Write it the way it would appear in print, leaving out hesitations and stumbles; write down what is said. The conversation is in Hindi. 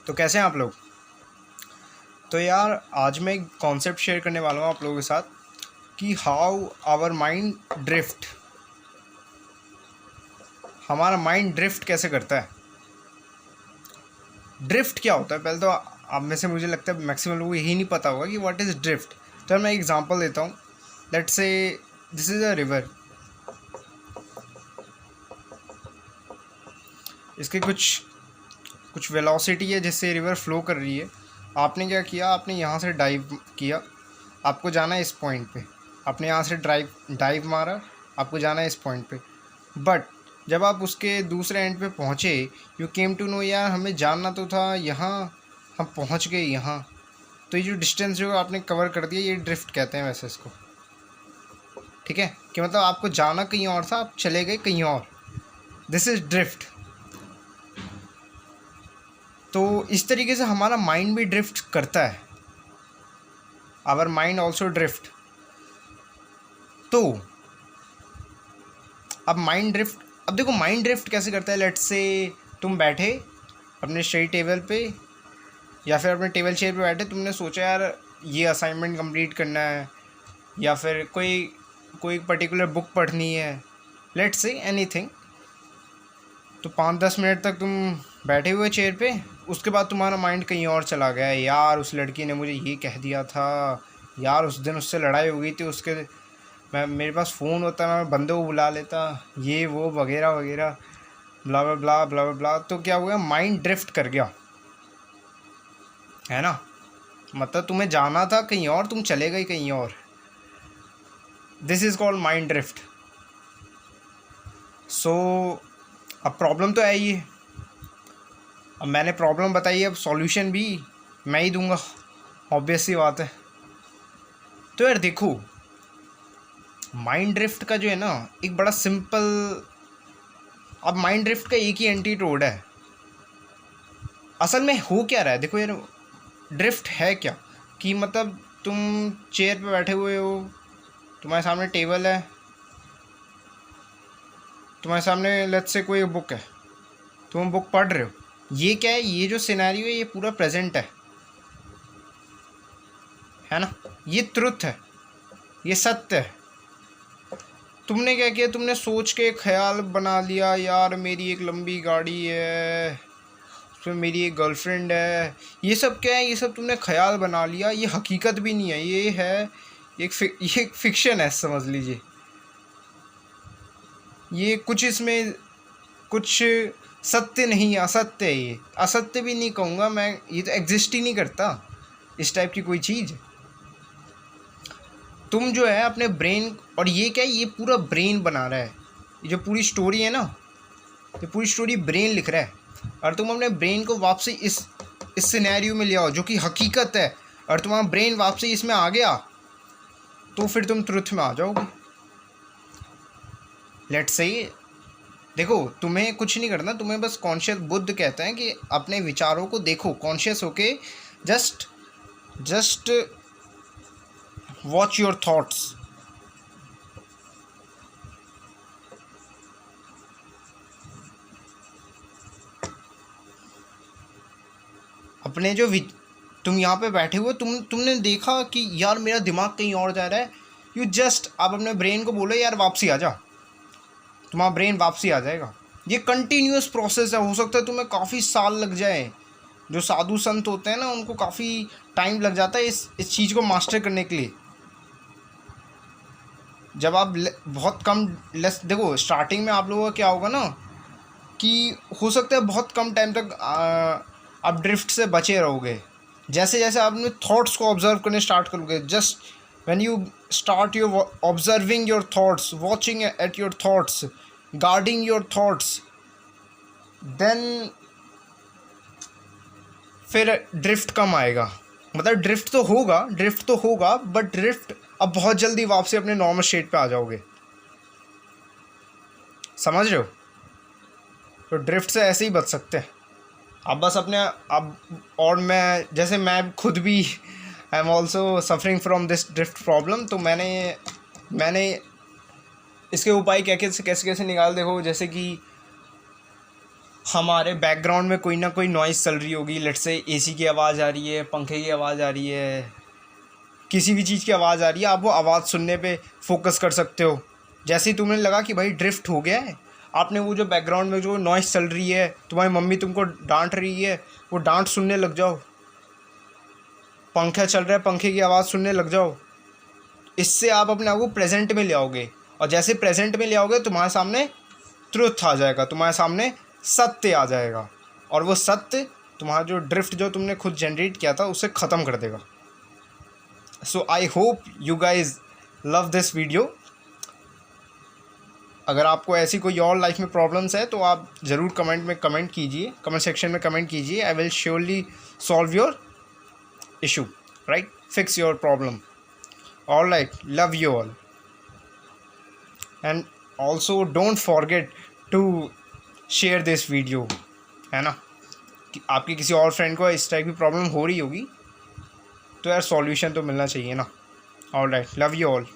तो कैसे हैं आप लोग। तो यार आज मैं एक कॉन्सेप्ट शेयर करने वाला हूँ आप लोगों के साथ कि हाउ आवर माइंड ड्रिफ्ट, हमारा माइंड ड्रिफ्ट कैसे करता है। ड्रिफ्ट क्या होता है, पहले तो आप में से मुझे लगता है मैक्सिमम लोगों को यही नहीं पता होगा कि व्हाट इज़ ड्रिफ्ट। तो मैं एग्जांपल देता हूँ। Let's say this is a river, इसके कुछ कुछ वेलोसिटी है जिससे रिवर फ्लो कर रही है। आपने क्या किया, आपने यहाँ से डाइव किया, आपको जाना है इस पॉइंट पे। आपने यहाँ से डाइव मारा, आपको जाना है इस पॉइंट पे। बट जब आप उसके दूसरे एंड पे पहुँचे, यू केम टू नो यार हमें जानना तो था यहाँ, हम पहुँच गए यहाँ। तो ये जो डिस्टेंस जो आपने कवर कर दिया, ये ड्रिफ्ट कहते हैं वैसे इसको। ठीक है, कि मतलब आपको जाना कहीं और था, आप चले गए कहीं और। This is drift. तो इस तरीके से हमारा माइंड भी ड्रिफ्ट करता है। Our mind also drift. तो अब माइंड ड्रिफ्ट, अब देखो माइंड ड्रिफ्ट कैसे करता है। लेट्स से तुम बैठे अपने स्टडी टेबल पे या फिर अपने टेबल चेयर पे बैठे, तुमने सोचा यार ये असाइनमेंट कंप्लीट करना है या फिर कोई कोई पर्टिकुलर बुक पढ़नी है। Let's say anything. तो 5-10 मिनट तक तुम बैठे हुए चेयर पे, उसके बाद तुम्हारा माइंड कहीं और चला गया। यार उस लड़की ने मुझे ये कह दिया था, यार उस दिन उससे लड़ाई हो गई थी, उसके मेरे पास फ़ोन होता मैं बंदे को बुला लेता, ये वो वगैरह वगैरह, ब्ला ब्ला ब्ला ब्ला ब्ला ब्ला। तो क्या हुआ, माइंड ड्रिफ्ट कर गया, है ना। मतलब तुम्हें जाना था कहीं और, तुम चले गए कहीं और। This is called mind drift. So अब प्रॉब्लम तो है ही है। अब मैंने प्रॉब्लम बताई, अब सॉल्यूशन भी मैं ही दूंगा, ऑब्वियस सी बात है। तो यार देखो, माइंड ड्रिफ्ट का जो है ना एक बड़ा सिंपल, अब माइंड ड्रिफ्ट का एक ही एंटीटोड है। असल में हो क्या रहा है, देखो यार ड्रिफ्ट है क्या कि मतलब तुम चेयर पे बैठे हुए हो, तुम्हारे सामने टेबल है, तुम्हारे सामने लेट्स से कोई बुक है, तुम बुक पढ़ रहे हो। ये क्या है, ये जो सिनेरियो है ये पूरा प्रेजेंट है ना। ये ट्रुथ है, ये सत्य है। तुमने क्या किया, तुमने सोच के ख्याल बना लिया, यार मेरी एक लंबी गाड़ी है, उसमें मेरी एक गर्लफ्रेंड है। ये सब क्या है, ये सब तुमने ख्याल बना लिया, ये हकीकत भी नहीं है, ये है ये एक फिक्शन है समझ लीजिए। ये कुछ इसमें कुछ सत्य नहीं, असत्य है। ये असत्य भी नहीं कहूँगा मैं, ये तो एग्जिस्ट ही नहीं करता इस टाइप की कोई चीज़। तुम जो है अपने ब्रेन, और ये क्या है, ये पूरा ब्रेन बना रहा है। ये जो पूरी स्टोरी है ना, ये पूरी स्टोरी ब्रेन लिख रहा है। और तुम अपने ब्रेन को वापसी इस सिनेरियो में ले आओ जो कि हकीकत है, और तुम्हारा ब्रेन वापसी इसमें आ गया, तो फिर तुम ट्रुथ में आ जाओगे। लेट्स से देखो, तुम्हें कुछ नहीं करना, तुम्हें बस कॉन्शियस, बुद्ध कहते हैं कि अपने विचारों को देखो कॉन्शियस होके, जस्ट वॉच योर थॉट्स। अपने जो तुम यहाँ पे बैठे हुए, तुमने देखा कि यार मेरा दिमाग कहीं और जा रहा है। यू जस्ट आप अपने ब्रेन को बोलो यार वापसी आ जा, तुम्हारा ब्रेन वापसी आ जाएगा। ये कंटिन्यूस प्रोसेस है, हो सकता है तुम्हें काफ़ी साल लग जाए। जो साधु संत होते हैं ना, उनको काफ़ी टाइम लग जाता है इस चीज़ को मास्टर करने के लिए। जब आप बहुत कम देखो, स्टार्टिंग में आप लोगों का क्या होगा ना कि हो सकता है बहुत कम टाइम तक आप ड्रिफ्ट से बचे रहोगे। जैसे जैसे आप अपने थॉट्स को ऑब्जर्व करने स्टार्ट करोगे, just when you start your observing your thoughts, watching at your thoughts, guarding your thoughts, then फिर ड्रिफ्ट कम आएगा। मतलब ड्रिफ्ट तो होगा बट ड्रिफ्ट अब बहुत जल्दी वापसी अपने नॉर्मल स्टेट पे आ जाओगे। समझ रहे हो। तो ड्रिफ्ट से ऐसे ही बच सकते हैं आप बस अपने अब। और मैं खुद भी I am also suffering from this drift problem. तो मैंने इसके उपाय कैसे कैसे निकाल, देखो जैसे कि हमारे बैकग्राउंड में कोई ना कोई नॉइज़ चल रही होगी, लेट्स से एसी की आवाज़ आ रही है, पंखे की आवाज़ आ रही है, किसी भी चीज़ की आवाज़ आ रही है, आप वो आवाज़ सुनने पे फोकस कर सकते हो। जैसे ही तुम्हें लगा कि भाई ड्रिफ्ट हो गया है, आपने वो जो बैकग्राउंड में जो नॉइज़ चल रही है, तुम्हारी मम्मी तुमको डांट रही है, वो डांट सुनने लग जाओ। पंखा चल रहा है, पंखे की आवाज़ सुनने लग जाओ। इससे आप अपने आप को प्रेजेंट में ले आओगे, और जैसे प्रेजेंट में ले आओगे तुम्हारे सामने ट्रुथ आ जाएगा, तुम्हारे सामने सत्य आ जाएगा, और वो सत्य तुम्हारा जो ड्रिफ्ट जो तुमने खुद जनरेट किया था उसे ख़त्म कर देगा। So I hope you guys love this video. अगर आपको ऐसी कोई और लाइफ में प्रॉब्लम्स है तो आप ज़रूर कमेंट में कमेंट कीजिए, कमेंट सेक्शन में कमेंट कीजिए। I will surely solve your issue, right, fix your problem. All right, love you all, and also don't forget to share this video, है ना। कि आपके किसी और फ्रेंड को इस टाइप की प्रॉब्लम हो रही होगी तो यार सॉल्यूशन तो मिलना चाहिए ना। All right, love you all.